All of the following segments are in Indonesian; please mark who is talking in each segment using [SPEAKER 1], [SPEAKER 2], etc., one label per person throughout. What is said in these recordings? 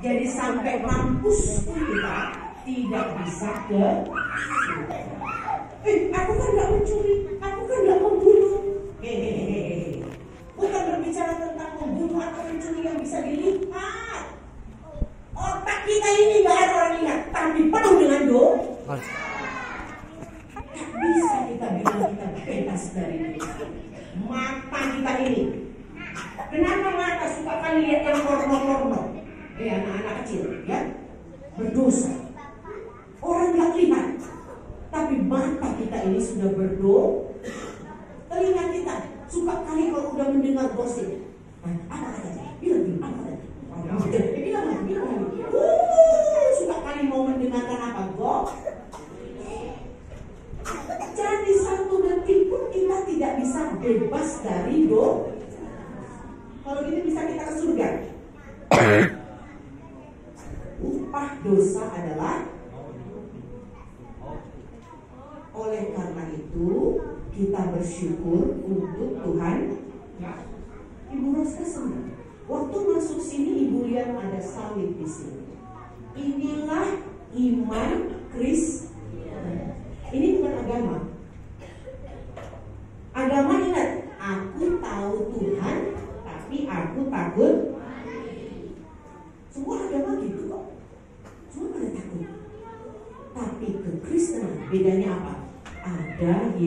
[SPEAKER 1] Jadi sampai mampus pun kita tidak bisa ke surga. Aku kan gak mencuri, aku kan gak membunuh. Bukan berbicara tentang membunuh atau mencuri yang bisa dilihat. Otak kita ini gak ada orang ingat, tapi penuh dengan dosa. Tak bisa kita bilang kita bebas dari dosa. Mata kita ini, kenapa mata suka kali lihat yang porno-porno? Anak-anak kecil ya berdosa. Orang gak lihat, tapi mata kita ini sudah berdosa. Telinga kita suka kali kalau udah mendengar gosip. Apa katanya? Bilang apa katanya? Bilang. Suka kali mau mendengarkan apa? Jadi satu detik pun kita tidak bisa bebas dari dosa. Kalau gitu bisa kita ke surga. Upah dosa adalah. Oleh karena itu kita bersyukur untuk Tuhan. Ibu Roska senang. Waktu masuk sini Ibu lihat ada salib di sini. Inilah iman Kristen. Ini bukan agama. Agama ingat, aku tahu Tuhan, tapi aku takut. Semua agama gitu kok. Semua pada takut. Tapi kekristenan bedanya apa? Ada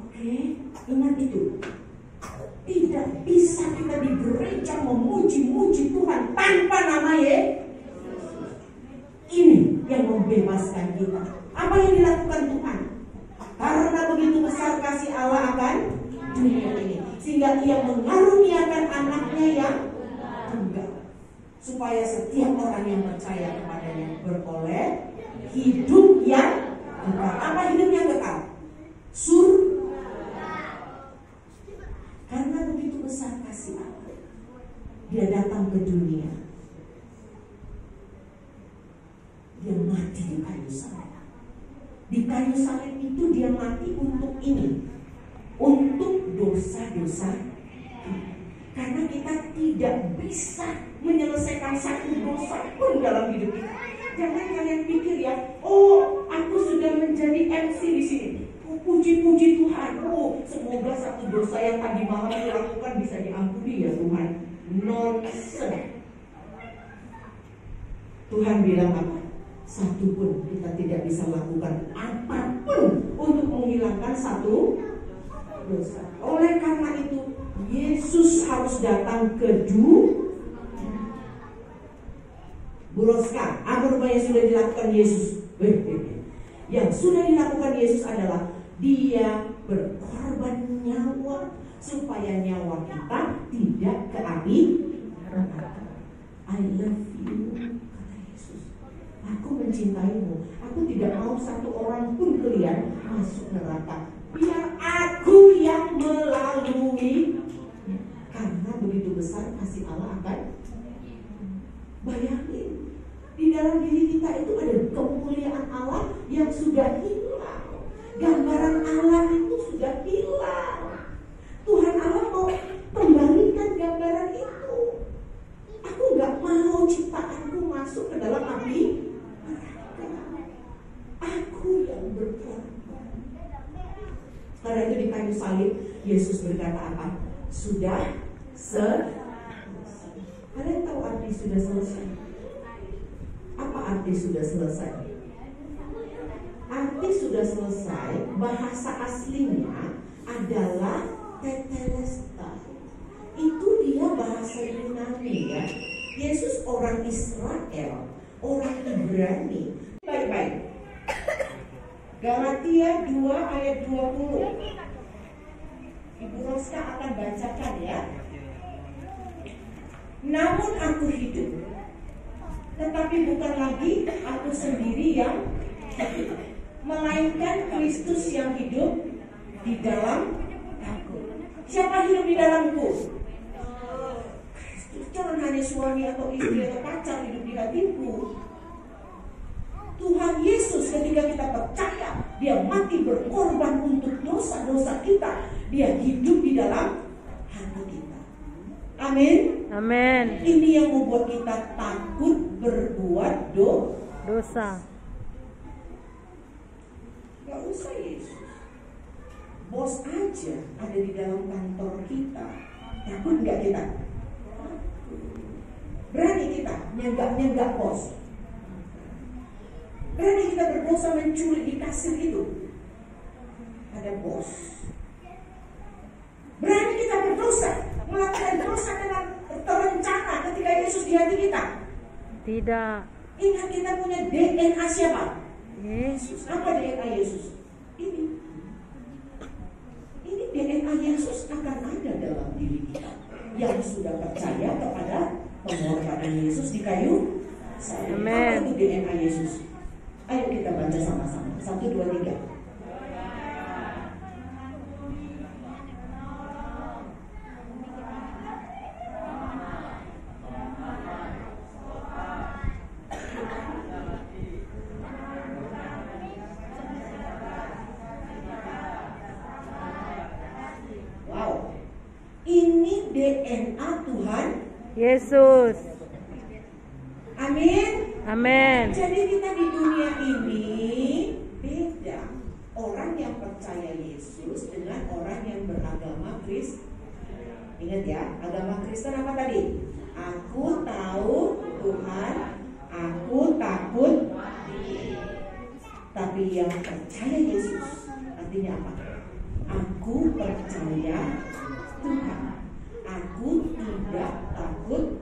[SPEAKER 1] Oke, ingat itu. Tidak bisa kita di gereja memuji-muji Tuhan tanpa nama Ini yang membebaskan kita. Apa yang dilakukan Tuhan? Karena begitu besar kasih Allah akan dunia ini, sehingga Ia mengaruniakan anaknya yang tunggal, supaya setiap orang yang percaya kepadanya beroleh hidup yang kekal. Apa hidup yang kekal? Surga. Karena begitu besar kasih Allah, Dia datang ke dunia. Dia mati di kayu salib. Di kayu salib itu Dia mati untuk ini, untuk dosa-dosa. Karena kita tidak bisa menyelesaikan satu dosa pun dalam hidup kita. Jangan kalian pikir ya, oh aku sudah menjadi MC di sini. Oh, puji-puji Tuhan. Oh, semoga satu dosa yang tadi malam dilakukan bisa diampuni ya Tuhan. Nonsense. Tuhan bilang apa? Satu pun kita tidak bisa lakukan apapun untuk menghilangkan satu dosa. Oleh karena itu Yesus harus datang ke dunia. Bu Roska, apa rupanya sudah dilakukan Yesus? Yang sudah dilakukan Yesus adalah Dia berkorban nyawa supaya nyawa kita tidak ke api neraka. I love you, kata Yesus. Aku mencintaimu. Aku tidak mau satu orang pun kalian masuk neraka. Biar aku yang melalui. Karena begitu besar kasih Allah akan. Bayangin, di dalam diri kita itu ada kemuliaan Allah yang sudah hilang. Gambaran Allah itu sudah hilang. Tuhan Allah mau kembalikan gambaran itu. Aku gak mau ciptaanku masuk ke dalam api neraka. Aku yang berkorban. Karena itu di kayu salib Yesus berkata apa? Sudah selesai. Kalian tahu arti sudah selesai? Apa arti sudah selesai? Arti sudah selesai, bahasa aslinya adalah tetelestai. Itu dia bahasa Yunani ya. Yesus orang Israel, orang Ibrani. Baik-baik. Galatia 2 ayat 20. Ibu Roska akan bacakan ya. Namun aku hidup, tetapi bukan lagi aku sendiri yang hidup, melainkan Kristus yang hidup di dalam aku. Siapa hidup di dalamku? Kristus. Jangan hanya suami atau istri atau pacar hidup di hatiku. Tuhan Yesus ketika kita percaya, Dia mati berkorban untuk dosa-dosa kita. Dia hidup di dalam hati kita. Amin.
[SPEAKER 2] Amin.
[SPEAKER 1] Ini yang membuat kita takut berbuat
[SPEAKER 2] Dosa.
[SPEAKER 1] Gak usah Yesus. Bos aja ada di dalam kantor kita. Takut gak kita? Berani kita nyenggak bos. Berani kita berdosa mencuri di kasir itu. Ada bos. Berani kita berdosa melakukan dosa dengan terencana ketika Yesus di hati kita.
[SPEAKER 2] Tidak.
[SPEAKER 1] Ingat kita punya DNA siapa?
[SPEAKER 2] Yesus.
[SPEAKER 1] Apa DNA Yesus? Ini DNA Yesus akan ada dalam diri kita yang sudah percaya kepada pengorbanan Yesus di kayu salib. Apa itu DNA Yesus? Ayo kita baca sama-sama. 1, 2, 3. Ini DNA Tuhan
[SPEAKER 2] Yesus.
[SPEAKER 1] Amin.
[SPEAKER 2] Amin.
[SPEAKER 1] Jadi kita di dunia ini beda. Orang yang percaya Yesus dengan orang yang beragama Kristen. Ingat ya, agama Kristen apa tadi? Aku tahu Tuhan, aku takut. Tapi yang percaya Yesus artinya apa? Aku percaya Tuhan. Aku tidak takut.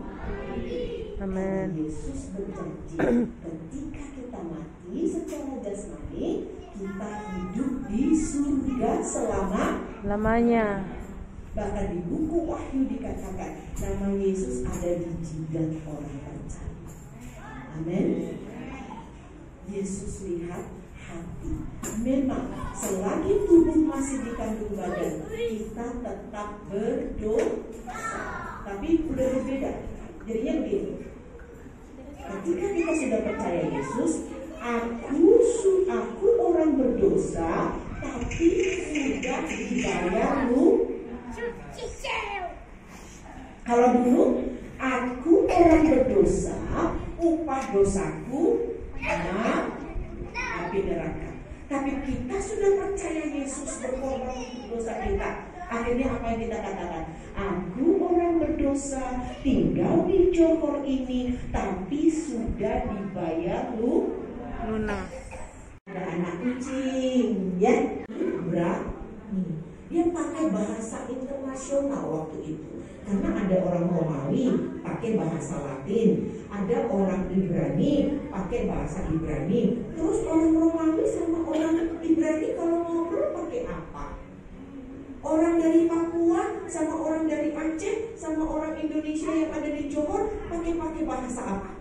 [SPEAKER 2] Amin.
[SPEAKER 1] Yesus berjanji ketika kita mati secara jasmani, kita hidup di surga lamanya. Bahkan di buku Wahyu dikatakan nama Yesus ada di jidat orang percaya. Amin. Yesus lihat hati. Memang selagi tubuh masih dikandung badan, kita tetap berdosa. Tapi udah berbeda. Jadinya begini. Ketika kita sudah percaya Yesus, aku orang berdosa, tapi sudah dibayar lu. Kalau dulu aku orang berdosa, upah dosaku api neraka. Tapi kita sudah percaya Yesus berkorban untuk dosa kita. Akhirnya apa yang kita katakan? Aku orang berdosa, tinggal di Johor ini, tapi sudah dibayar lunas. Ada anak kucing, ya, berani. Dia pakai bahasa internasional waktu itu. Karena ada orang Romawi pakai bahasa Latin, ada orang Ibrani pakai bahasa Ibrani. Terus orang Romawi sama orang Ibrani kalau ngobrol pakai apa? Orang dari Papua sama orang dari Aceh sama orang Indonesia yang ada di Johor pakai bahasa apa?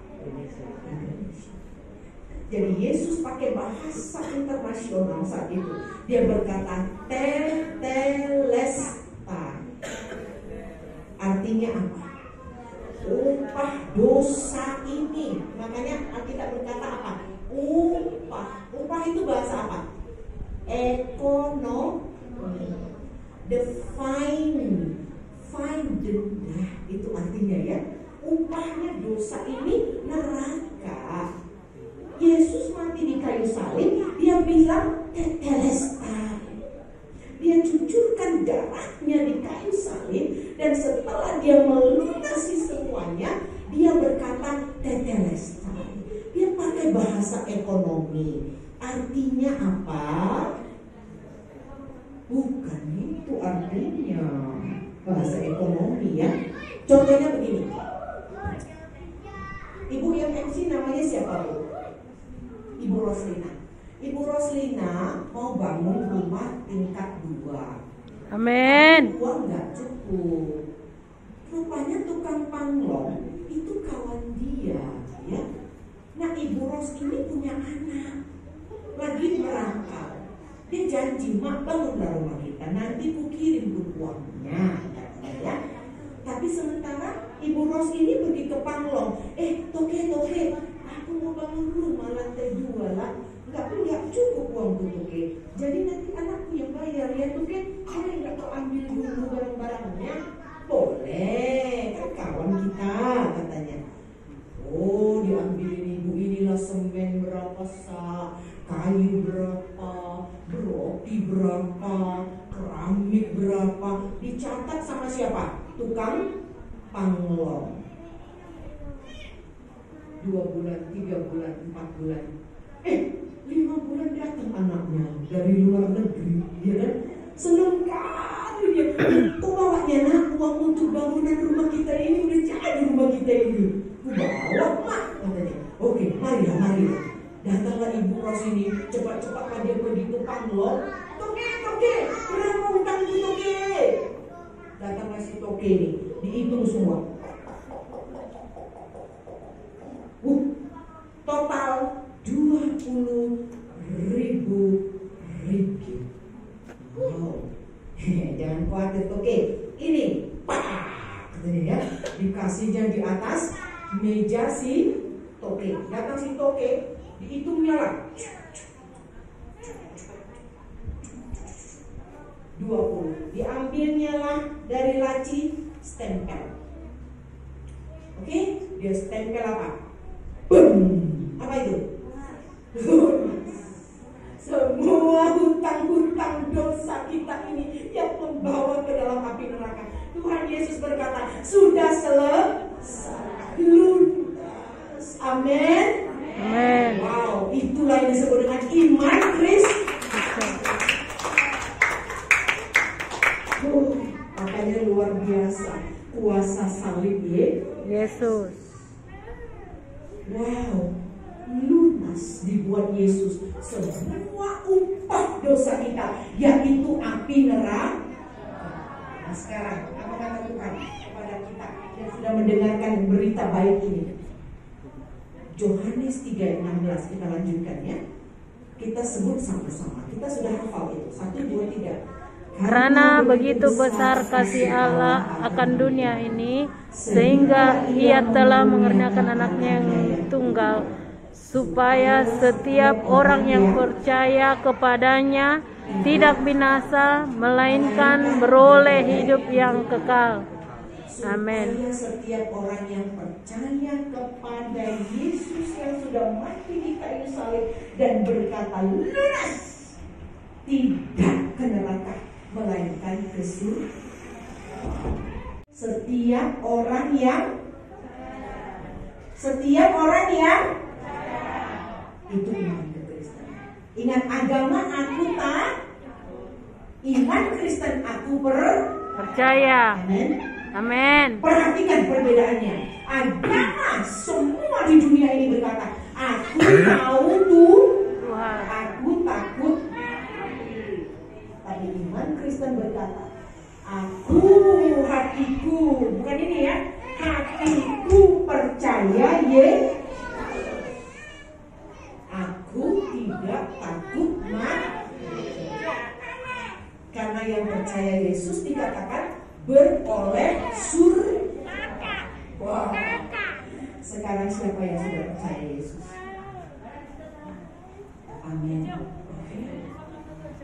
[SPEAKER 1] Jadi Yesus pakai bahasa internasional saat itu. Dia berkata tetelestai. Artinya apa? Upah dosa ini. Makanya kita berkata apa? Upah. Upah itu bahasa apa? Ekonomi. Fine denda. Itu artinya ya. Upahnya dosa ini neraka. Yesus mati di kayu salib. Dia bilang tetelestai. Dia cucurkan darahnya di kayu salib. Dan setelah dia melunasi semuanya, dia berkata tetelestai. Dia pakai bahasa ekonomi. Artinya apa? Bukan itu artinya bahasa ekonomi ya. Contohnya begini. Ibu yang MC namanya siapa Bu? Ibu Roslina. Ibu Roslina mau bangun rumah tingkat 2.
[SPEAKER 2] Amin.
[SPEAKER 1] Uang nggak cukup. Rupanya tukang panglong itu kawan dia, ya. Nah Ibu Ros ini punya anak, lagi merangkap. Dia janji, mak bangunlah rumah kita, nanti ku kirim uangnya, ya. Tapi sementara Ibu Ros ini pergi ke panglong. Toke, aku mau bangun rumah lantai 2 lah. Nggak cukup uang Toke. Jadi nanti anakku yang bayar ya Toke. Boleh nggak kau ambil dulu barang-barangnya? Boleh, kan kawan kita katanya. Oh, diambil ini Bu, inilah semen berapa sak, kayu berapa, roti berapa, keramik berapa, dicatat sama siapa? Tukang panglong. 2 bulan, 3 bulan, 4 bulan, 5 bulan datang anaknya dari luar negeri, ya kan? Senang kali dia. Kok bawanya nak uang untuk bangunan rumah kita ini, udah jadi rumah kita ini. Bawa mak katanya. Oke, mari. Datanglah Ibu Rosini, cepat-cepatlah dia pergi ke panglong. Toke, berapa utangku Toke? Datanglah si Toke ini, dihitung semua. Total 20.000 ringgit. Wow. Jangan khawatir Toke. Ini katanya ya, dikasihnya di atas meja si Toke. Datang si Toke, dihitungnya lah 20. Diambilnya lah dari laci stempel. Oke, dia stempel apa? Apa itu? Semua hutang-hutang dosa kita ini yang membawa ke dalam api neraka. Tuhan Yesus berkata, sudah selesai, lunas. Amin.
[SPEAKER 2] Amin.
[SPEAKER 1] Wow, itulah yang disebut dengan iman Kristus. Makanya luar biasa kuasa salib
[SPEAKER 2] Yesus.
[SPEAKER 1] Wow, lunas dibuat Yesus semua upah dosa kita, yaitu api neraka. Nah sekarang apa kata Tuhan kepada kita yang sudah mendengarkan berita baik ini? Yohanes 3:16, kita lanjutkan ya. Kita sebut sama-sama. Kita sudah hafal itu. 1, 2, 3.
[SPEAKER 2] Karena begitu besar kasih Allah akan dunia ini, sehingga Ia telah mengernakan anaknya yang tunggal, supaya setiap orang yang percaya kepadanya tidak binasa, melainkan beroleh hidup yang kekal. Amin.
[SPEAKER 1] Supaya setiap orang yang percaya kepada Yesus yang sudah mati di kayu salib dan berkata lunas, tidak ke neraka, melainkan ke surga. Setiap orang yang itu iman Kristen. Ingat, agama aku tak, iman Kristen aku
[SPEAKER 2] percaya.
[SPEAKER 1] Amin.
[SPEAKER 2] Amin.
[SPEAKER 1] Perhatikan perbedaannya. Agama semua di dunia ini berkata, aku tahu Tuhan, aku takut. Tapi iman Kristen berkata, aku, hatiku, bukan ini ya, hatiku percaya Yesus. Aku tidak takut mati. Karena yang percaya Yesus dikatakan beroleh surga. Wow. Sekarang siapa yang sudah percaya Yesus? Amin.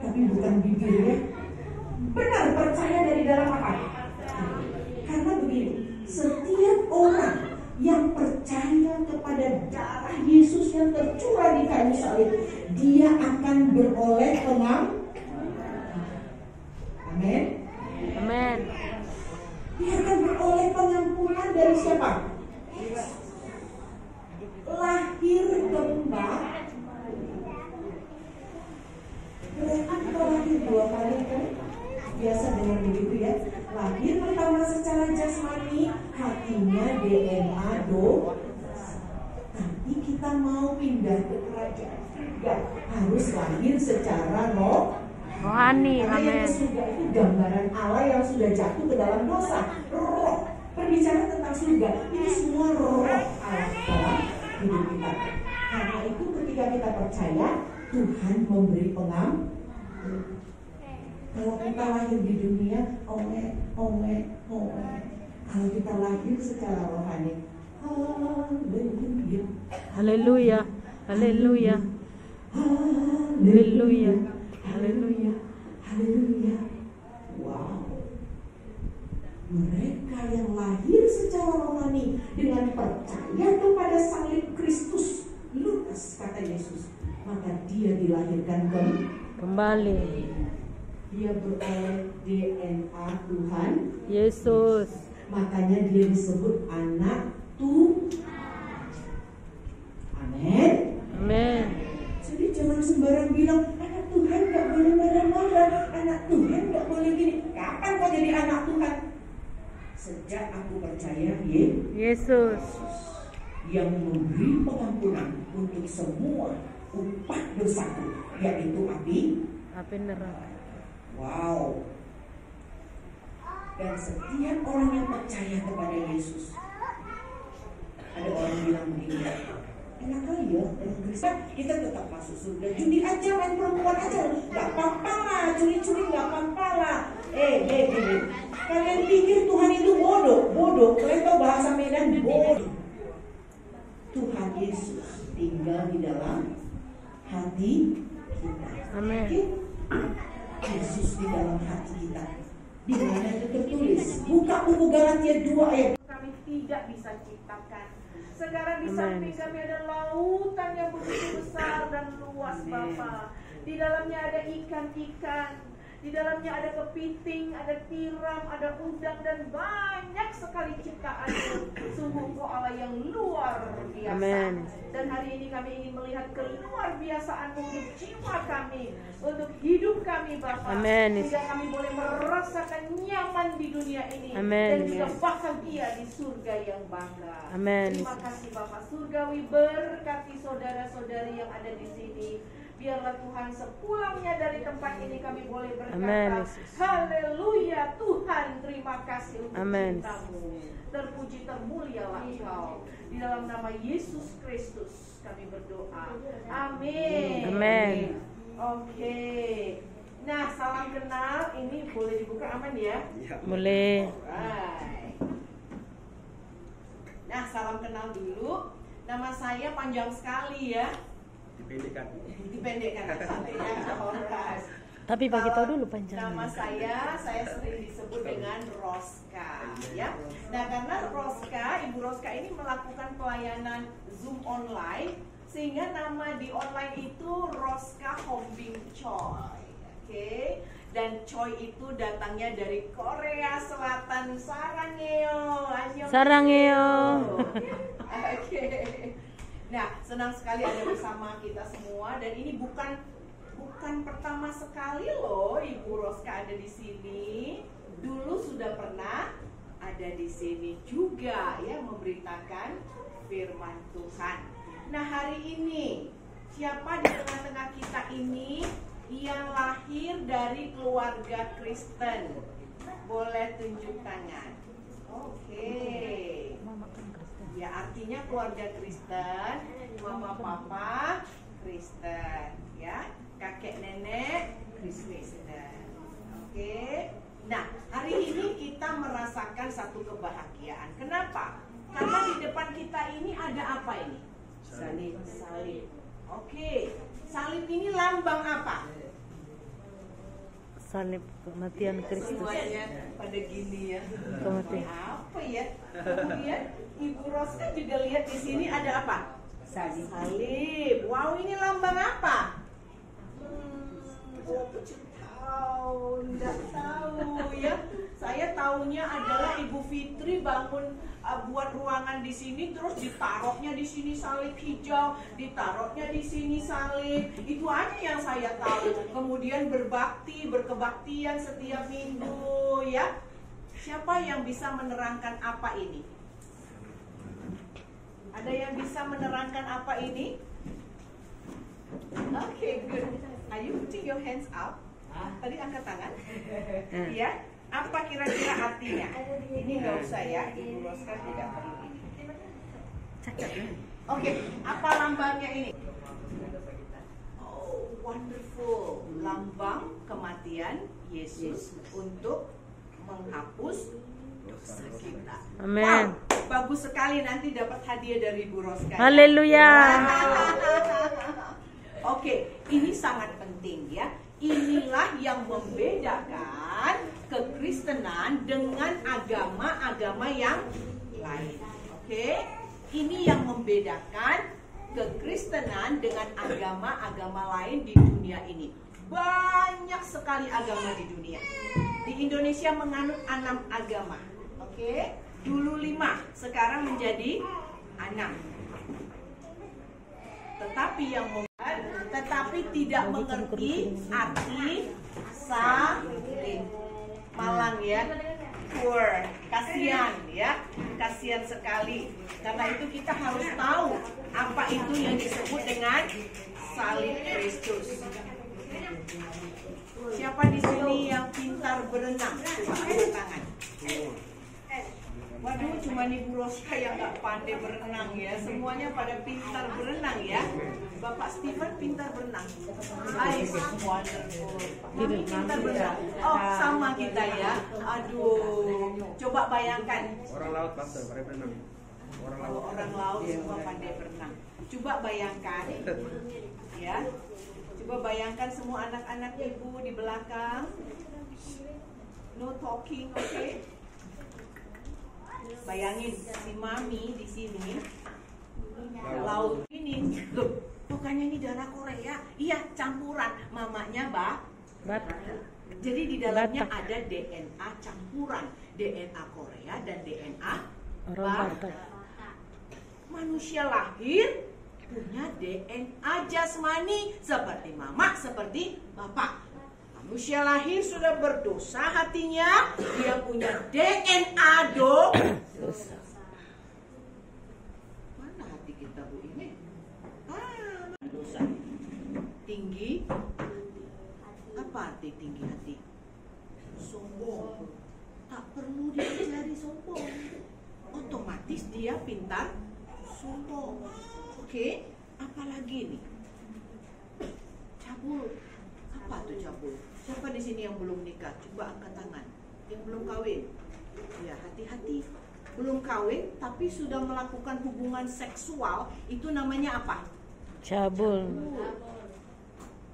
[SPEAKER 1] Tapi bukan bibirnya. Benar percaya dari dalam apa? Karena begini, setiap orang yang percaya kepada darah Yesus yang tercurah di kayu salib, dia akan beroleh pengampunan. Amin.
[SPEAKER 2] Amin.
[SPEAKER 1] Dia akan beroleh pengampunan dari siapa? Lahir kembali. Berehat atau lahir 2 kali kan? Biasa dengan begitu ya. Lahir pertama secara jasmani, hatinya DNA tapi kita mau pindah ke kerajaan surga, harus lahir secara
[SPEAKER 2] rohani.
[SPEAKER 1] Amin. Surga itu gambaran Allah yang sudah jatuh ke dalam dosa. Roh, berbicara tentang surga, itu semua roh Allah dalam hidup kita. Karena itu ketika kita percaya, Tuhan memberi pengampunan. Kalau kita lahir di dunia, oleh. Kalau kita lahir secara rohani, haleluya.
[SPEAKER 2] Haleluya. Haleluya. Haleluya. Haleluya.
[SPEAKER 1] Haleluya. Wow. Mereka mereka yang lahir secara rohani dengan percaya kepada salib Kristus, lunas kata Yesus, maka dia dilahirkan
[SPEAKER 2] Kembali.
[SPEAKER 1] Dia beroleh DNA Tuhan
[SPEAKER 2] Yesus.
[SPEAKER 1] makanya dia disebut anak Tuhan. Amin.
[SPEAKER 2] Amin.
[SPEAKER 1] Jadi jangan sembarang bilang anak Tuhan gak boleh marah-marah, anak Tuhan gak boleh gini. Kapan kau jadi anak Tuhan? Sejak aku percaya
[SPEAKER 2] Yesus.
[SPEAKER 1] yang memberi pengampunan untuk semua upah dosaku, yaitu
[SPEAKER 2] Api neraka.
[SPEAKER 1] Wow. Dan setiap orang yang percaya kepada Yesus, ada orang bilang begini, enak kali ya, dalam Kristen kita tetap masuk surga. Judi aja, main perempuan aja, gak apa-apa lah, curi-curi gak apa-apa lah. Gini, kalian pikir Tuhan itu bodoh, kalian tahu bahasa Medan bodoh. Tuhan Yesus tinggal di dalam hati kita.
[SPEAKER 2] Amin.
[SPEAKER 1] Yesus di dalam hati kita. Di mana itu tertulis? Buka buku Galatia 2 ayat.
[SPEAKER 3] Kami tidak bisa ciptakan. Sekarang di samping kami ada lautan yang begitu besar dan luas, Bapa. Di dalamnya ada ikan-ikan. Di dalamnya ada kepiting, ada tiram, ada udang, dan banyak sekali ciptaan-Mu. Sungguh Engkau Allah yang luar biasa.
[SPEAKER 2] Amen.
[SPEAKER 3] Dan hari ini kami ingin melihat keluar biasaan-Mu untuk jiwa kami, untuk hidup kami, Bapa.
[SPEAKER 2] Amen.
[SPEAKER 3] Sehingga kami boleh merasakan nyaman di dunia ini.
[SPEAKER 2] Amen.
[SPEAKER 3] Dan juga bahagia di surga yang bangga.
[SPEAKER 2] Amen.
[SPEAKER 3] Terima kasih Bapak Surgawi, berkati saudara-saudari yang ada di sini. Biarlah Tuhan sepulangnya dari tempat ini kami boleh berkata,
[SPEAKER 2] Amen.
[SPEAKER 3] haleluya Tuhan, terima kasih untuk
[SPEAKER 2] Amen.
[SPEAKER 3] cinta-Mu. Terpuji termulialah Engkau. Di dalam nama Yesus Kristus kami berdoa. Amin.
[SPEAKER 2] Amen.
[SPEAKER 3] Oke. Nah, salam kenal ini boleh dibuka, aman ya?
[SPEAKER 2] Boleh.
[SPEAKER 3] Alright. Nah, salam kenal dulu. Nama saya panjang sekali ya. Dipendekkan saja ya. Alright.
[SPEAKER 2] Tapi bagi tahu dulu panjangnya.
[SPEAKER 3] Nama saya sering disebut dengan Roska ya. Nah, karena Ibu Roska ini melakukan pelayanan Zoom online, sehingga nama di online itu Roska Hombing Choi. Oke. Dan Choi itu datangnya dari Korea Selatan. Sarangeo.
[SPEAKER 2] Sarangeo.
[SPEAKER 3] Oke. Nah, senang sekali ada bersama kita semua, dan ini bukan pertama sekali loh Ibu Roska ada di sini. Dulu sudah pernah ada di sini juga ya, memberitakan firman Tuhan. Nah, hari ini siapa di tengah-tengah kita ini yang lahir dari keluarga Kristen? Boleh tunjuk tangan. Oke. Ya, artinya keluarga Kristen, mama papa Kristen, ya, kakek nenek Kristen. Oke. Nah, hari ini kita merasakan satu kebahagiaan. Kenapa? Karena di depan kita ini ada apa ini? Salib. Oke. Salib ini lambang apa?
[SPEAKER 2] Salib kematian Kristus.
[SPEAKER 3] Semuanya pada gini ya.
[SPEAKER 2] Kematian.
[SPEAKER 3] Apa ya? Kemudian Ibu Roska juga lihat di sini ada apa? Salib. Wow, ini lambang apa? Nggak tahu ya. Saya tahunya adalah Ibu Fitri bangun buat ruangan di sini, terus ditaruhnya di sini salib hijau, ditaruhnya di sini salib. Itu aja yang saya tahu. Kemudian berkebaktian setiap minggu ya. Siapa yang bisa menerangkan apa ini? Ada yang bisa menerangkan apa ini? Oke, good. Ayo putting your hands up. Tadi angkat tangan. Iya. Apa kira-kira artinya? Ini nggak usah ya, Ibu Roska tidak perlu ini. Oke, apa lambangnya ini? Oh, wonderful. Lambang kematian Yesus untuk menghapus dosa kita.
[SPEAKER 2] Amin.
[SPEAKER 3] Wow, bagus sekali, nanti dapat hadiah dari Ibu Roska.
[SPEAKER 2] Haleluya.
[SPEAKER 3] Oke, ini sangat penting ya. Inilah yang membedakan kekristenan dengan agama-agama yang lain. Oke? Ini yang membedakan kekristenan dengan agama-agama lain di dunia ini. Banyak sekali agama di dunia. Di Indonesia menganut 6 agama. Oke? Dulu 5, sekarang menjadi 6. Tetapi tidak mengerti arti salib. Malang ya, poor, kasihan ya, kasihan sekali. Karena itu kita harus tahu apa itu yang disebut dengan salib Kristus. Siapa di sini yang pintar berenang? Coba angkat tangan. Waduh, cuma Ibu Roska yang nggak pandai berenang ya. Semuanya pada pintar berenang ya. Bapak Stephen pintar berenang. Nice, wonderful. Mami pintar berenang. Oh, sama kita ya. Aduh, coba bayangkan.
[SPEAKER 4] Orang laut pastor, pandai berenang.
[SPEAKER 3] Orang laut semua pandai berenang. Coba bayangkan, ya. Coba bayangkan semua anak-anak ibu di belakang. No talking, oke? Okay? Bayangin si mami di sini laut ini, loh, bukannya ini darah Korea? Iya, campuran. Mamanya Batak. Jadi di dalamnya ada DNA campuran, DNA Korea dan DNA Batak. Manusia lahir punya DNA jasmani seperti mama, seperti bapak. Manusia lahir sudah berdosa hatinya, dia punya DNA dosa. Mana hati kita Bu ini? Dosa. Tinggi. Apa arti tinggi hati? Sombong. Tak perlu diajari sombong. Otomatis dia pintar sombong. Oke, apalagi nih? Cabul. Apa tuh cabul? Siapa di sini yang belum nikah? Coba angkat tangan. Yang belum kawin. Ya, hati-hati. Belum kawin tapi sudah melakukan hubungan seksual, itu namanya apa?
[SPEAKER 2] Cabul.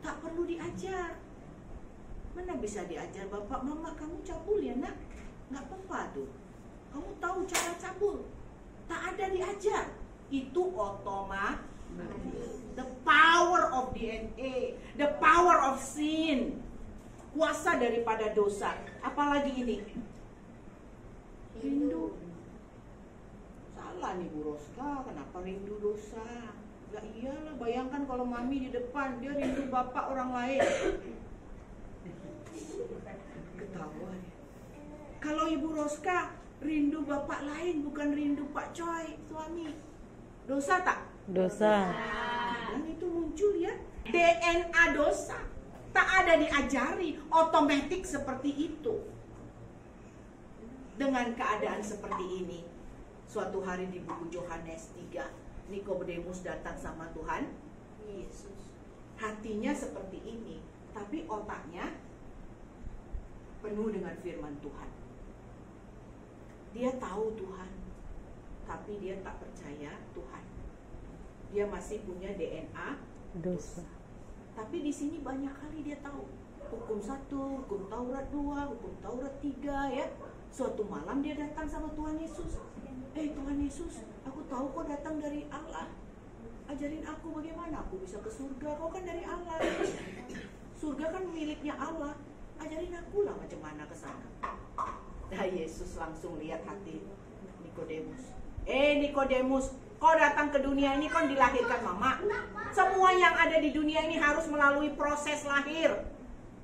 [SPEAKER 3] Tak perlu diajar. Mana bisa diajar? Bapak, mama, kamu cabul ya nak? Nggak apa-apa tuh. Kamu tahu cara cabul? Tak ada diajar. Itu otomatis. The power of DNA, the power of sin, kuasa daripada dosa. Apalagi ini? Rindu. Salah nih Bu Roska, kenapa rindu dosa? Ya iyalah, bayangkan kalau mami di depan, dia rindu bapak orang lain. Ketawa ya. Kalau Ibu Roska rindu bapak lain, bukan rindu Pak Coy, suami. Dosa tak?
[SPEAKER 2] Dosa.
[SPEAKER 3] Dan itu muncul ya, DNA dosa. Tak ada diajari, otomatis seperti itu. Dengan keadaan seperti ini, suatu hari di buku Yohanes 3, Nikodemus datang sama Tuhan Yesus. Hatinya seperti ini, tapi otaknya penuh dengan firman Tuhan. Dia tahu Tuhan, tapi dia tak percaya Tuhan. Dia masih punya DNA
[SPEAKER 2] Dosa.
[SPEAKER 3] Tapi di sini banyak kali dia tahu hukum 1, hukum Taurat 2, hukum Taurat 3 ya. Suatu malam dia datang sama Tuhan Yesus. Tuhan Yesus, aku tahu kau datang dari Allah. Ajarin aku bagaimana aku bisa ke surga. Kau kan dari Allah. Surga kan miliknya Allah. Ajarin aku lah macam mana ke sana. Nah, Yesus langsung lihat hati Nikodemus. Nikodemus, kau datang ke dunia ini kan dilahirkan mama. Semua yang ada di dunia ini harus melalui proses lahir.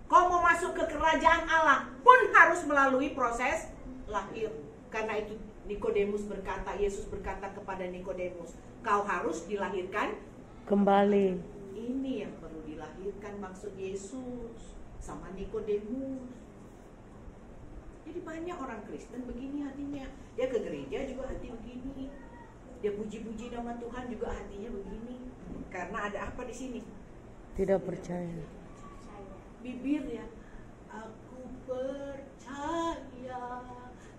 [SPEAKER 3] Kau mau masuk ke kerajaan Allah pun harus melalui proses lahir. Karena itu Nikodemus berkata, Yesus berkata kepada Nikodemus, kau harus dilahirkan
[SPEAKER 2] Kembali.
[SPEAKER 3] Ini yang perlu dilahirkan maksud Yesus sama Nikodemus. Jadi banyak orang Kristen begini hatinya. Dia ke gereja juga hati begini. Dia puji-puji nama Tuhan juga hatinya begini. Karena ada apa di sini?
[SPEAKER 2] Tidak percaya.
[SPEAKER 3] Bibir ya, aku percaya.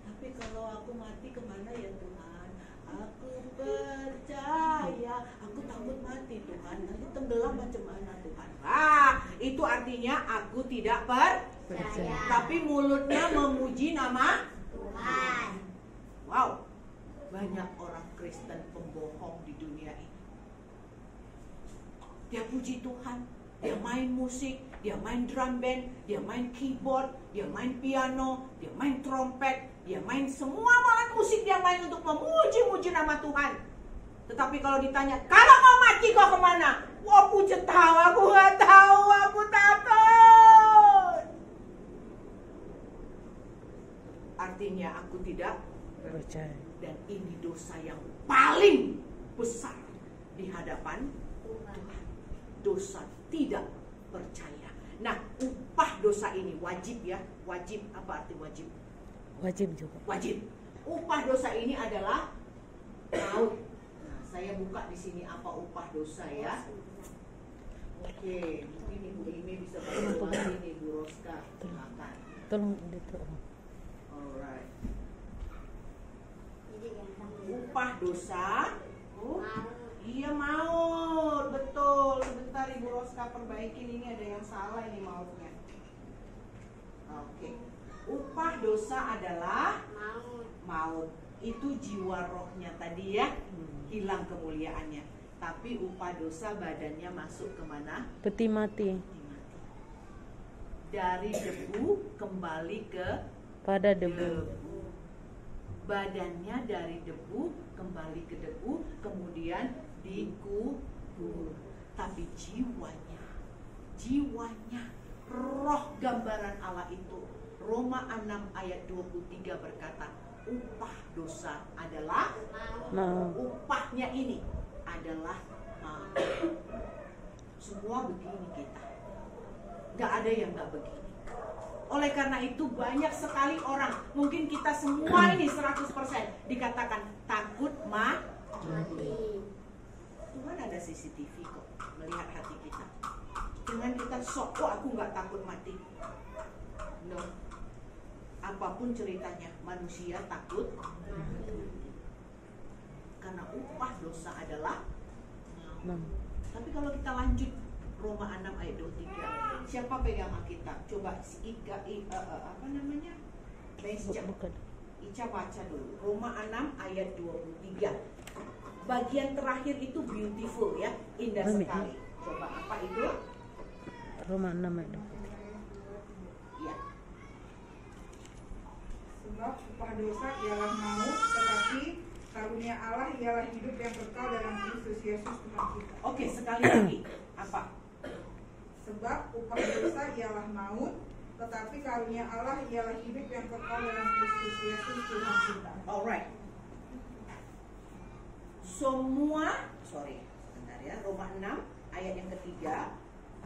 [SPEAKER 3] Tapi kalau aku mati kemana ya Tuhan? Aku percaya. Aku takut mati Tuhan. Nanti tenggelam macam mana Tuhan? Itu artinya aku tidak percaya.
[SPEAKER 2] percaya.
[SPEAKER 3] Tapi mulutnya memuji nama
[SPEAKER 1] Tuhan.
[SPEAKER 3] Wow, banyak orang Kristen pembohong di dunia ini. Dia puji Tuhan, dia main musik, dia main drum band, dia main keyboard, dia main piano, dia main trompet, dia main semua alat musik, dia main untuk memuji-muji nama Tuhan. Tetapi kalau ditanya, kalau mau mati kau kemana? Wah, puji tahu, aku nggak tahu, aku takut. Artinya aku tidak
[SPEAKER 2] Percaya.
[SPEAKER 3] dan ini dosa yang paling besar di hadapan Tuhan. Dosa tidak percaya. Nah, upah dosa ini wajib ya. Wajib, apa arti wajib?
[SPEAKER 2] Wajib juga.
[SPEAKER 3] Wajib. Upah dosa ini adalah maut. Nah, saya buka di sini apa upah dosa ya. Oke, mungkin Ibu Imi bisa bantu ini Bu Roska. Silakan.
[SPEAKER 2] Tolong itu.
[SPEAKER 3] Alright. Upah dosa. Iya maut, betul. Sebentar Ibu Roska perbaikin, ini ada yang salah ini mautnya. Oke. Upah dosa adalah maut. Itu jiwa rohnya tadi ya, hilang kemuliaannya. Tapi upah dosa badannya masuk kemana?
[SPEAKER 2] Peti mati.
[SPEAKER 3] Dari debu kembali ke
[SPEAKER 2] Pada debu.
[SPEAKER 3] Badannya dari debu kembali ke debu, kemudian dikubur. Tapi jiwanya, roh gambaran Allah itu, Roma 6 ayat 23 berkata, upah dosa adalah
[SPEAKER 2] Maut.
[SPEAKER 3] upahnya ini adalah maut. Semua begini kita, gak ada yang gak begini. Oleh karena itu banyak sekali orang, mungkin kita semua ini 100% dikatakan takut mati. Tuhan ada CCTV kok melihat hati kita. Dengan kita sok, oh aku gak takut mati. No. Apapun ceritanya, manusia takut mati. Karena upah dosa adalah maut. Tapi kalau kita lanjut Roma 6 ayat 23. Siapa pegang Alkitab? Coba apa namanya?
[SPEAKER 2] Bukan.
[SPEAKER 3] Ica baca dulu. Roma 6 ayat 23. Bagian terakhir itu beautiful ya, indah sekali. Coba apa itu?
[SPEAKER 2] Roma 6 ayat 23.
[SPEAKER 3] Ya.
[SPEAKER 4] Sebab upah dosa ialah maut, tetapi karunia Allah ialah hidup yang kekal dalam Kristus Yesus Tuhan kita.
[SPEAKER 3] Oke, sekali lagi. Apa?
[SPEAKER 4] Sebab upah dosa ialah maut, tetapi karunia Allah ialah hidup yang kekal dalam Kristus Yesus Tuhan kita.
[SPEAKER 3] Alright. Sebentar ya, Roma 6 ayat yang ketiga,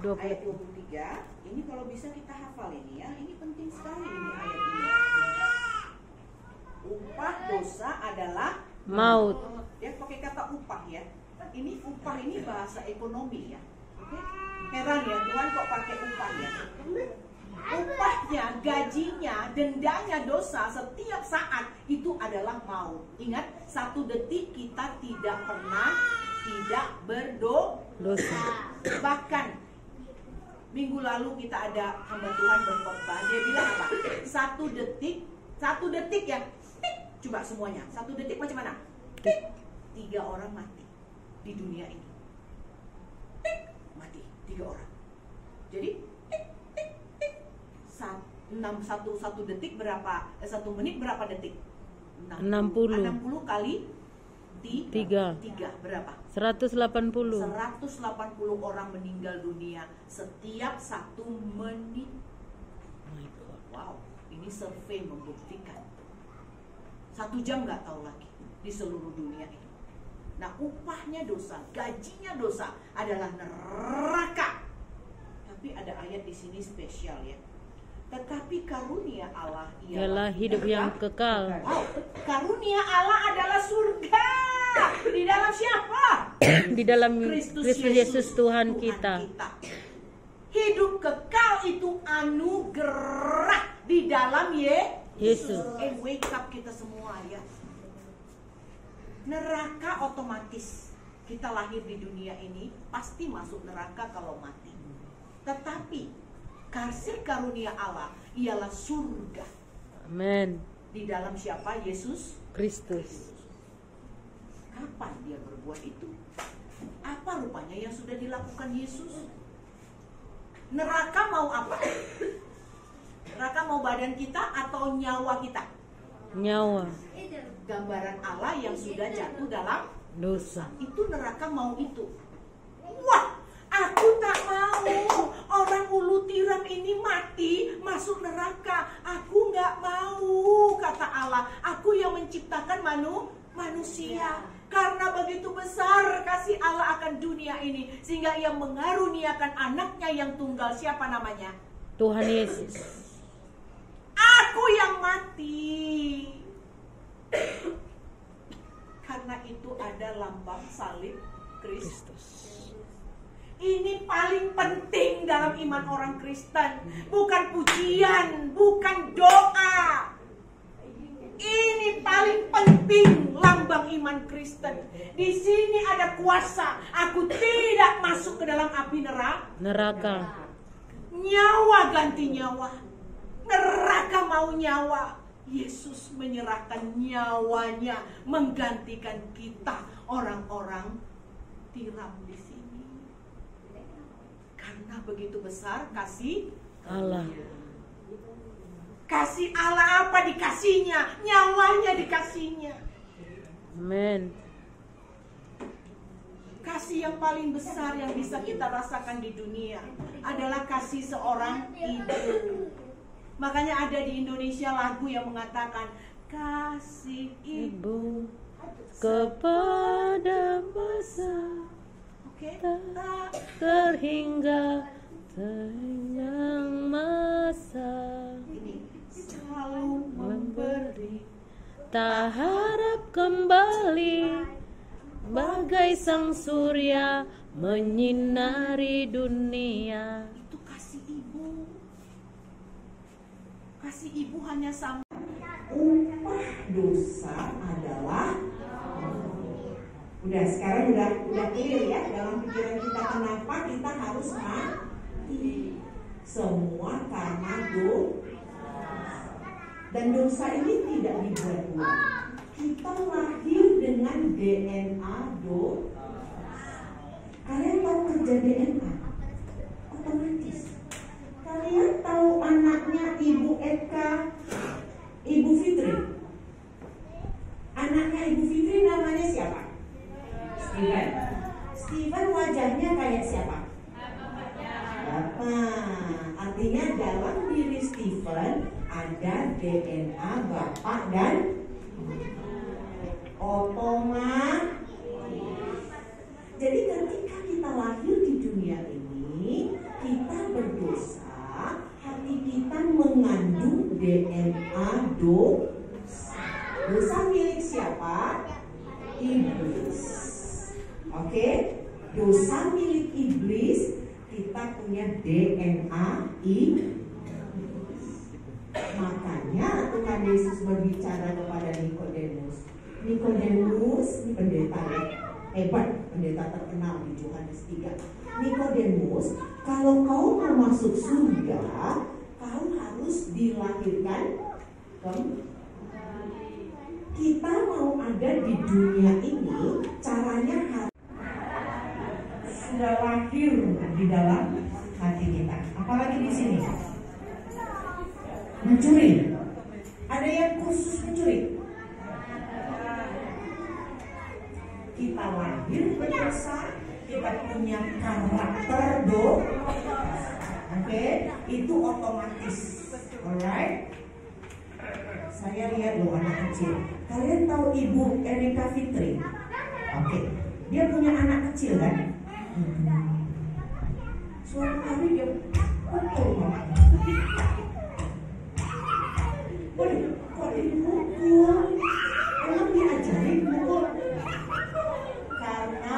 [SPEAKER 3] ayat 23. Ini kalau bisa kita hafal ini ya. Ini penting sekali ini ayat ini. Upah dosa adalah
[SPEAKER 2] Maut.
[SPEAKER 3] Ya pakai kata upah ya. Ini upah ini bahasa ekonomi ya. Oke? Heran ya, Tuhan kok pakai upah ya. Upahnya, gajinya, dendanya dosa setiap saat itu adalah maut. Ingat, 1 detik kita tidak pernah tidak berdosa. Bahkan minggu lalu kita ada hamba Tuhan berkhotbah, dia bilang apa? 1 detik ya. Tik. Coba semuanya, 1 detik macam mana? Tik. 3 orang mati di dunia ini. Tik. Mati 3 orang. Jadi tik, tik, tik. 1 detik berapa? 1 menit berapa detik?
[SPEAKER 2] 60
[SPEAKER 3] kali 3 berapa?
[SPEAKER 2] 180
[SPEAKER 3] orang meninggal dunia setiap 1 menit. Wow, ini survei membuktikan 1 jam nggak tahu lagi di seluruh dunia ini. Nah, upahnya dosa, gajinya dosa adalah neraka. Tapi ada ayat di sini spesial ya. Tetapi karunia Allah
[SPEAKER 2] ialah hidup yang kekal.
[SPEAKER 3] Wow, karunia Allah adalah surga. Di dalam siapa?
[SPEAKER 2] Di dalam Kristus Yesus Tuhan kita.
[SPEAKER 3] Hidup kekal itu anugerah di dalam
[SPEAKER 2] Yesus.
[SPEAKER 3] Wake up kita semua ya. Neraka otomatis. Kita lahir di dunia ini pasti masuk neraka kalau mati. Tetapi kasih karunia Allah ialah surga.
[SPEAKER 2] Amin.
[SPEAKER 3] Di dalam siapa? Yesus
[SPEAKER 2] Kristus.
[SPEAKER 3] Kapan dia berbuat itu? Apa rupanya yang sudah dilakukan Yesus? Neraka mau apa? Neraka mau badan kita atau nyawa kita?
[SPEAKER 2] Nyawa.
[SPEAKER 3] Gambaran Allah yang sudah jatuh dalam
[SPEAKER 2] Dosa.
[SPEAKER 3] itu, neraka mau itu. Wah, aku tak mau orang ulu tiram ini mati masuk neraka. Aku nggak mau, kata Allah. Aku yang menciptakan manusia. Karena begitu besar kasih Allah akan dunia ini, sehingga ia mengaruniakan anaknya yang tunggal. Siapa namanya?
[SPEAKER 2] Tuhan Yesus.
[SPEAKER 3] Aku yang mati. Karena itu ada lambang salib Kristus. Ini paling penting dalam iman orang Kristen. Bukan pujian, bukan doa. Ini paling penting lambang iman Kristen. Di sini ada kuasa. Aku tidak masuk ke dalam api
[SPEAKER 2] Neraka.
[SPEAKER 3] Nyawa ganti nyawa. Neraka mau nyawa. Yesus menyerahkan nyawanya menggantikan kita, orang-orang tiram di sini. Karena begitu besar kasih
[SPEAKER 2] Allah.
[SPEAKER 3] Kasih Allah apa dikasihnya? Nyawanya dikasihnya.
[SPEAKER 2] Amin.
[SPEAKER 3] Kasih yang paling besar yang bisa kita rasakan di dunia adalah kasih seorang ibu. Makanya ada di Indonesia lagu yang mengatakan kasih ibu
[SPEAKER 2] Kepada masa
[SPEAKER 3] Oke,
[SPEAKER 2] tak terhingga yang masa
[SPEAKER 3] ini selalu memberi.
[SPEAKER 2] tak harap kembali bagai sang surya menyinari dunia.
[SPEAKER 3] Itu kasih ibu. Kasih ibu hanya sama.
[SPEAKER 1] Upah dosa adalah. Udah sekarang udah clear ya dalam pikiran kita kenapa kita harus mati. Semua karena dosa. Dan dosa ini tidak dibuat-buat. Kita lahir dengan DNA dosa. Kalian tahu kerja DNA? Otomatis. Kalian tahu anaknya Ibu Eka, Ibu Fitri? Anaknya Ibu Fitri namanya siapa? Steven. Steven wajahnya kayak siapa? Bapak. Artinya dalam diri Steven ada DNA bapak dan otomatis. Jadi ketika kita lahir di dunia ini, kita berdosa, hati kita mengandung DNA dosa. Dosa milik siapa? Iblis. Oke? Dosa milik iblis, kita punya DNA iblis. Makanya Tuhan Yesus berbicara kepada Nikodemus. Nikodemus, ini pendeta ya, hebat, pendeta terkenal di Yohanes 3. Nikodemus, kalau kau mau masuk surga, kau harus dilahirkan kembali. Kita mau ada di dunia ini, caranya harus sudah lahir di dalam hati kita. Apalagi di sini, mencuri. Ada yang khusus mencuri. Kita lahir berdosa, kita punya karakter dosa. Oke, itu otomatis. Alright. Saya lihat loh anak kecil. Kalian tahu Ibu Erika Fitri? Oke, dia punya anak kecil kan? Suatu kali dia pukul mamanya. Waduh, kok dipukul? Emang diajarin pukul? Karena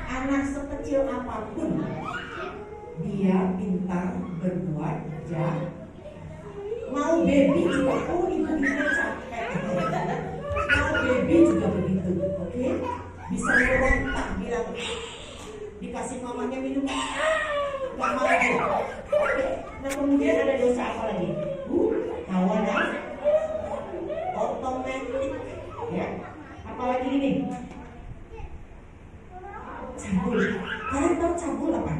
[SPEAKER 1] anak sekecil apapun dia pintar berbuat jahat. Mau baby juga, oh ibu capek. Mau baby juga begitu, oke? Bisa merontak bilang, dikasih mamanya minum, gak mau. Oke, Nah kemudian ada dosa apa lagi? Hawa nafsu, otomatis, ya. Apalagi ini? Cabul. Kalian tahu cabul apa?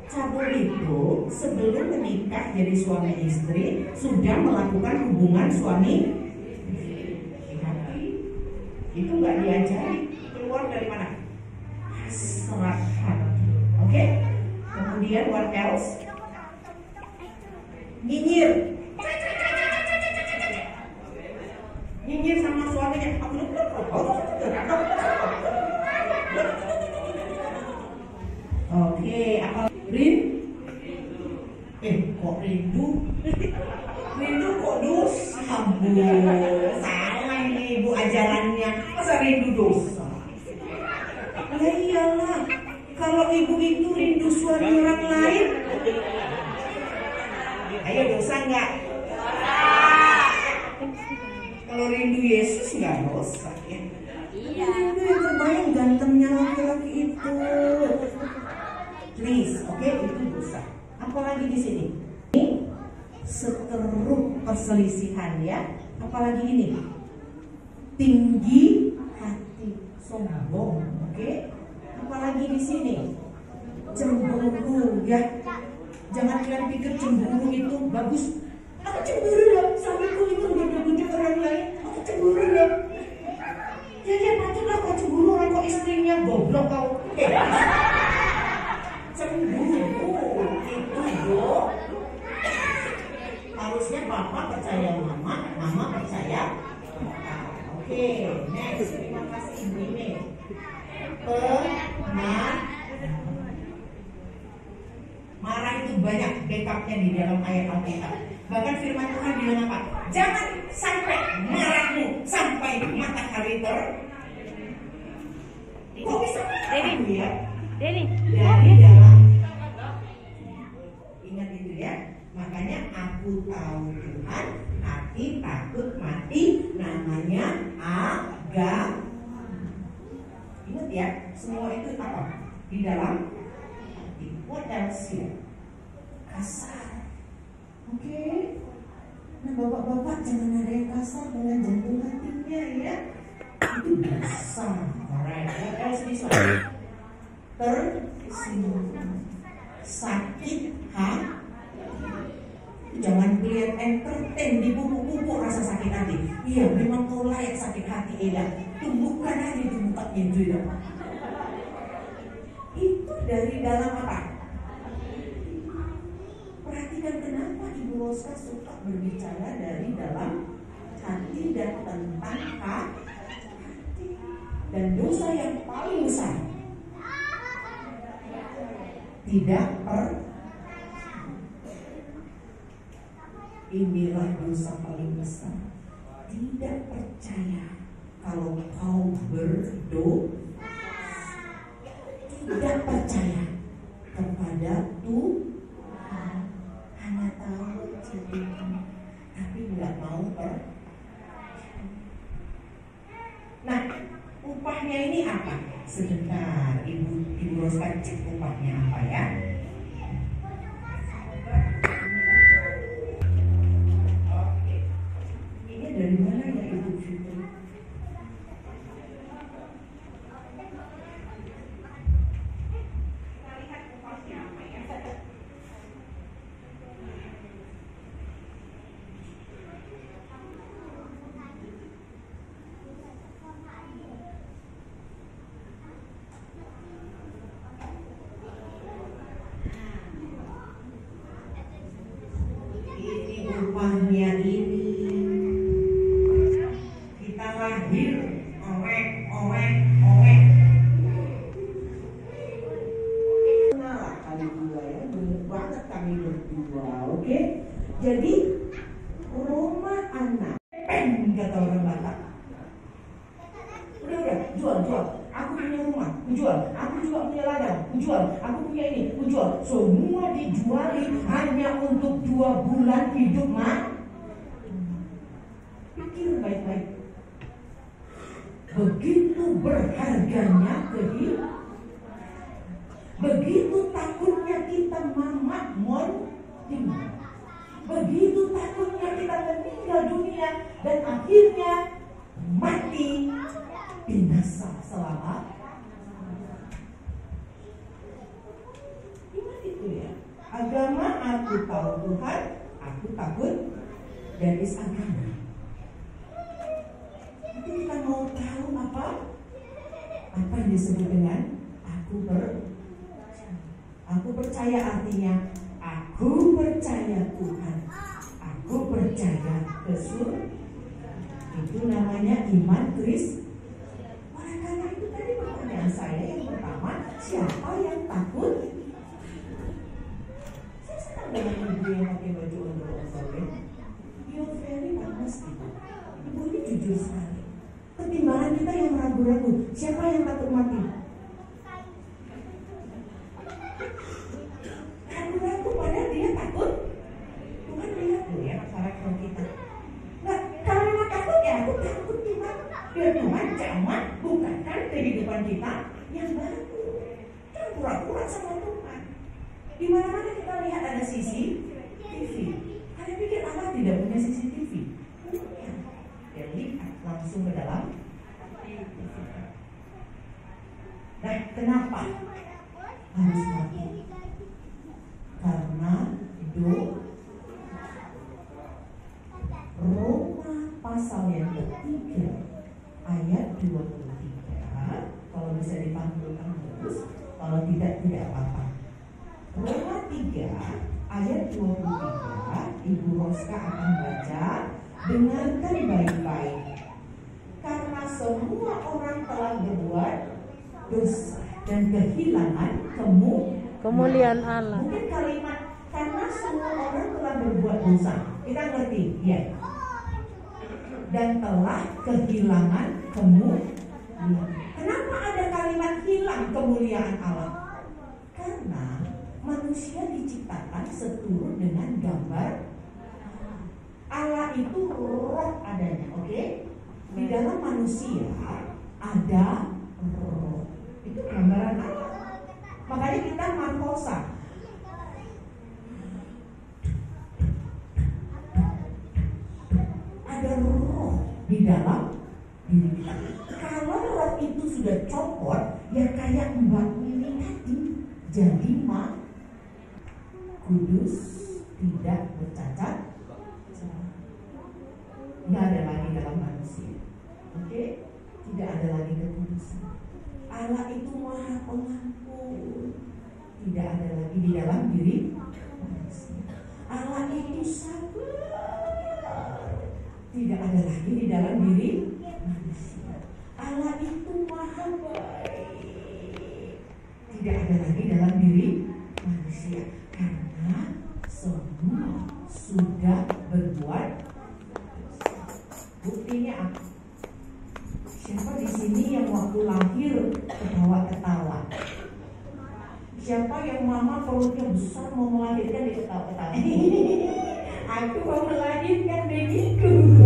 [SPEAKER 1] Cabul itu sebelum menikah jadi suami istri sudah melakukan hubungan suami istri. Itu nggak diajari, keluar dari mana? Hasrat hati. Oke? Kemudian what else? Nyinyir. Nyinyir sama suaminya. Oke, apa? Kok rindu? Rindu kok dosa? Salah ini ibu ajarannya. Masa rindu dosa? Ya iyalah. Kalau ibu itu rindu suami orang lain, ayo dosa nggak? Kalau rindu Yesus nggak dosa ya? Iya. Rindu yang terbayang gantengnya laki-laki itu. Please, oke, itu dosa. Apalagi di sini? Ini seteruk perselisihan ya. Apalagi ini? Tinggi hati, sombong, oke? Apalagi di sini? Cemburu ya. Jangan kalian pikir cemburu itu bagus. Aku cemburu ya, suamiku itu bujuk-bujuk orang lain. Aku cemburu ya. Ya patutlah kau cemburu orang kok istrinya goblok kau. Cemburu itu yo. Harusnya bapak percaya mama, mama percaya. Oke, next. Terima kasih ibu ini. Marah itu banyak backupnya di dalam ayat Alkitab. Bahkan firman Tuhan bilang apa? Jangan sampai marahmu sampai matahari kok bisa marah ya? Dari dalam. Ingat itu ya. Makanya aku tahu Tuhan, hati takut mati, namanya agama. Ingat ya, semua itu apa? Di dalam hati. What else ya? Kasar. Oke. Nah bapak-bapak jangan ada yang kasar dengan jantung hatinya ya. Itu dosa. Alright, what else this one? Tersinggung. Sakit hati. Jangan lihat entertain di buku-buku rasa sakit hati. Iya, memang kau layak sakit hati, Eda. Tumbuhkan aja di mukanya itu ya. Itu dari dalam apa? Perhatikan kenapa Ibu Roska suka berbicara dari dalam hati dan tentang hati. Dan dosa yang paling besar tidak inilah dosa paling besar. Tidak percaya kalau kau berdosa. Tidak percaya kepada Tuhan. Hanya tahu cerita, tapi nggak mau Nah, upahnya ini apa? Sebentar, Ibu Roska cek upahnya apa ya? Dari mana ya Ibu Fitri? Kita lihat upahnya apa ya? Ini upahnya ini. Jadi rumah anak kata orang Batak. Udah jual. Aku punya rumah, jual. Aku juga punya ladang, jual. Aku punya ini, jual. Semua dijuali hanya untuk 2 bulan hidup Pikir baik-baik. Begitu berharganya kehidupan. Begitu takutnya kita kita memakmur iman. Begitu takutnya kita meninggal dunia dan akhirnya mati binasa selama. Iman itu ya. Agama aku tahu Tuhan, aku takut, dan is agama. Nanti kita mau tahu apa yang disebut dengan aku percaya artinya aku percaya Tuhan, aku percaya ke surga. Itu namanya iman Kristus. Oleh karena itu tadi pertanyaan saya yang pertama, siapa yang takut? Saya senang dengan ibu yang pakai baju ondel-ondel. You're very honest gitu. Ibu ini jujur sekali. Ketimbangan kita yang ragu-ragu, siapa yang takut mati? Ragu-ragu padahal dia takut. Tuhan lihat loh ya karakter kita. Nah, kalau memang takut ya aku takut Tuhan. Biar Tuhan jangan bukakan kehidupan kita yang baru. Jangan pura-pura sama Tuhan. Di mana-mana kita lihat ada CCTV. Kalian pikir Allah tidak punya CCTV? Dia lihat langsung ke dalam. Nah, kenapa harus mati? Karena Roma pasal yang ketiga ayat 23. Kalau bisa ditampilkan terus, kalau tidak apa-apa. Roma 3 ayat 23, Ibu Roska akan baca. Dengarkan baik-baik. Karena semua orang telah berbuat dosa dan kehilangan
[SPEAKER 2] kemuliaan Allah.
[SPEAKER 1] Mungkin kalimat karena semua orang telah berbuat dosa, kita ngerti ya. Dan telah kehilangan kemuliaan. Kenapa ada kalimat hilang kemuliaan Allah? Karena manusia diciptakan seturut dengan gambar Allah. Itu roh adanya, oke? Di dalam manusia ada roh. Itu gambaran Allah. Makanya kita markosa. Ada roh di dalam diri kita. Kalau roh itu sudah copot, ya kayak Mbak Mimi tadi, jadi kudus, tidak bercacat. Tidak ada lagi dalam manusia. Oke? Tidak ada lagi kekudusan. Allah itu maha pengampun. Tidak ada lagi di dalam diri manusia. Allah itu sabar. Tidak ada lagi di dalam diri manusia. Allah itu maha baik. Tidak ada lagi dalam diri manusia. Karena semua sudah berbuat. Buktinya apa? Siapa di sini yang waktu lahir ketawa-ketawa? Siapa yang mama perutnya besar mau melahirkan di ketawa-ketawa? Aku mau melahirkan begitu.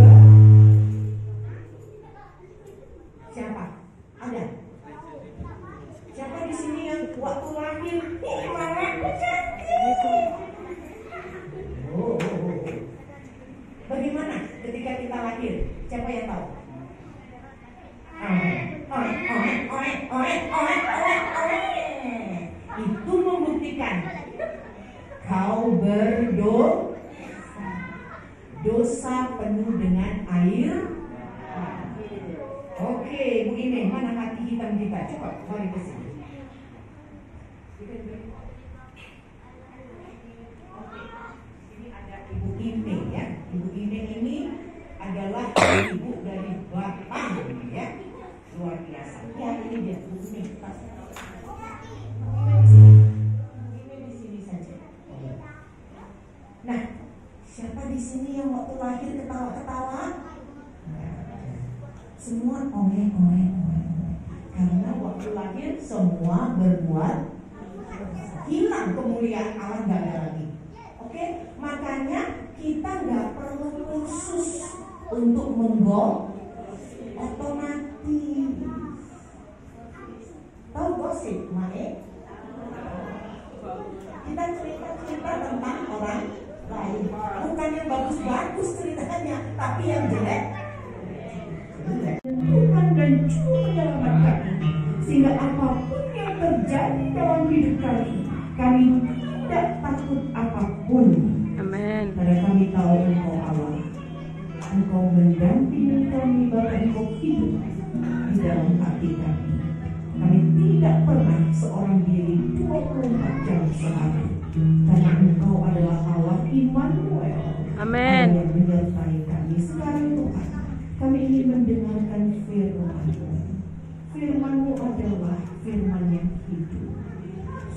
[SPEAKER 1] Siapa? Ada? Siapa di sini yang waktu lahir mama aku cantik? Bagaimana ketika kita lahir? Siapa yang tahu? Itu membuktikan kau berdosa penuh dengan air. Oke, Bu Ine, mana hati hitam kita? Coba mari ke sini. Ibu Ine ya, Ibu Ine ini adalah ibu dari Bapak ya, luar biasa. Ya ini dia Bu Ine. Ini di sini saja. Nah, siapa di sini yang waktu lahir ketawa-ketawa? Semua oe. Karena waktu lahir semua berbuat hilang kemuliaan Allah, nggak ada lagi. Oke, makanya kita nggak perlu khusus untuk menggosip, otomatis. Tahu gosip, Mae? Kita tapi yang jelek Tuhan dan Juru Penyelamat kami, sehingga apapun yang terjadi dalam hidup kami tidak takut apapun.
[SPEAKER 2] Amin.
[SPEAKER 1] Karena kami tahu Engkau Allah, Engkau mendampingi kami, bahkan Engkau hidup di dalam hati kami. Kami tidak pernah seorang diri 24 jam sehari, karena Engkau adalah Allah Immanuel.
[SPEAKER 2] Amin.
[SPEAKER 1] Yang menyertai kami. Sekarang Tuhan, kami ingin mendengarkan firman-Mu. Firman-Mu adalah firman yang hidup.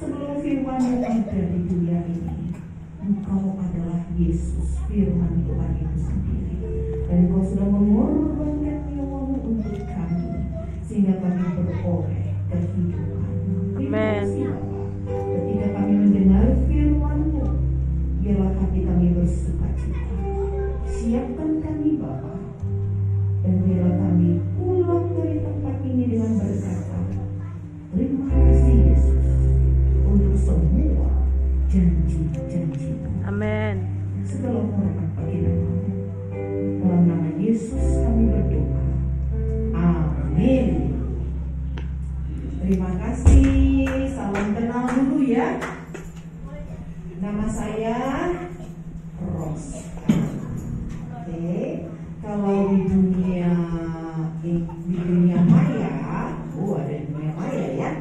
[SPEAKER 1] Sebelum firman-Mu ada di dunia ini, Engkau adalah Yesus, firman Tuhan itu sendiri. Dan Engkau sudah mengorbankan nyawa-Mu untuk kami, sehingga kami beroleh kehidupan.
[SPEAKER 2] Amen.
[SPEAKER 1] Ketika kami mendengar firman-Mu, biarlah hati kami bersukacita. Siapkan kami Bapa, dan biarlah kami pulang dari tempat ini dengan berkata, terima kasih Yesus untuk semua janji-janji-Mu.
[SPEAKER 2] Amin.
[SPEAKER 1] Segala hormat bagi nama-Mu. Dalam nama Yesus kami berdoa. Amin. Terima kasih. Salam kenal dulu ya. Nama saya Ros. Oke. Kalau di dunia maya, ada di dunia maya ya.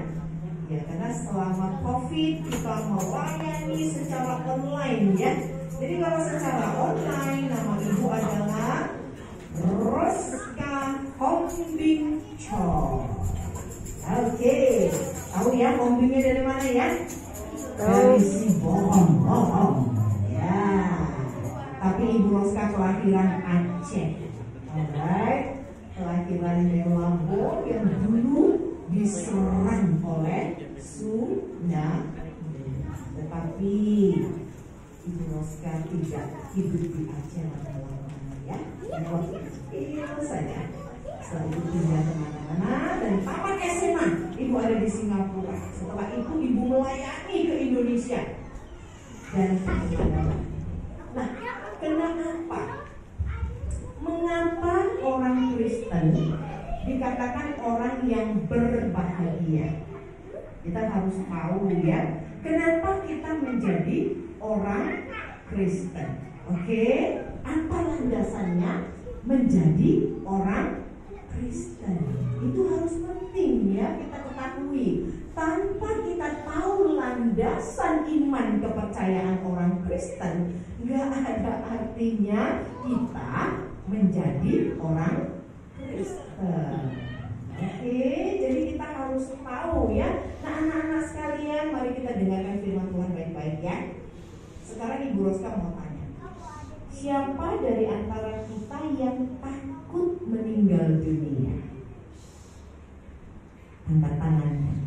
[SPEAKER 1] Ya, karena selama COVID kita melayani secara online ya. Jadi kalau secara online nama ibu adalah Roska Hombing Cho. Oke, tahu ya hombingnya dari mana ya? Dari si bohong. Ya. Tapi ibu Roska kelahiran Aceh. Alright, kelahiran dari Lampung yang dulu diserang oleh tsunami. Tetapi ibu Roska tidak hidup di Aceh lama-lama ya. Waktu kecil saja. Setelah itu pindah kemana-mana dan tamat SMA ibu ada di Singapura. Setelah itu ibu melayani ke Indonesia dan nah, kenapa? Mengapa orang Kristen dikatakan orang yang berbahagia? Kita harus tahu ya, kenapa kita menjadi orang Kristen. Oke, apa landasannya menjadi orang Kristen? Itu harus penting ya kita ketahui. Tanpa kita tahu landasan iman kepercayaan orang Kristen, nggak ada artinya kita menjadi orang Kristen. Oke, jadi kita harus tahu ya. Nah, anak-anak sekalian, mari kita dengarkan firman Tuhan baik-baik ya. Sekarang Ibu Roska mau tanya, siapa dari antara kita yang takut meninggal dunia? Angkat tangannya.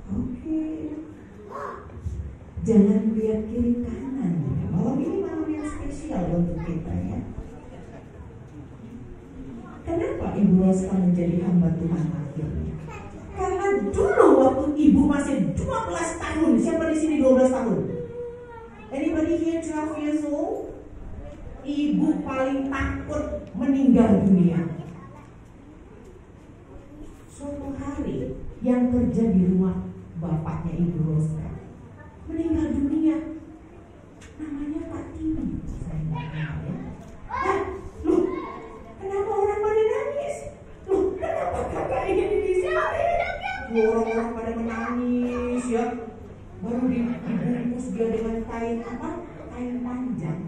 [SPEAKER 1] Oke. Jangan lihat kiri kanan. Malam ini malam yang spesial untuk kita ya. Kenapa Ibu Roska menjadi hamba Tuhan akhirnya? Karena dulu waktu ibu masih 12 tahun. Siapa di sini 12 tahun? Anybody here 12 years old? Ibu paling takut meninggal dunia. Suatu hari yang kerja di rumah bapaknya Ibu Roska meninggal dunia. Namanya Pak Tini. Saya nggak tahu ya. Loh, kenapa orang pada nangis? Loh, kenapa kakak ini disini? Orang-orang pada menangis ya. Baru dibungkus dia dengan kain apa? Kain panjang.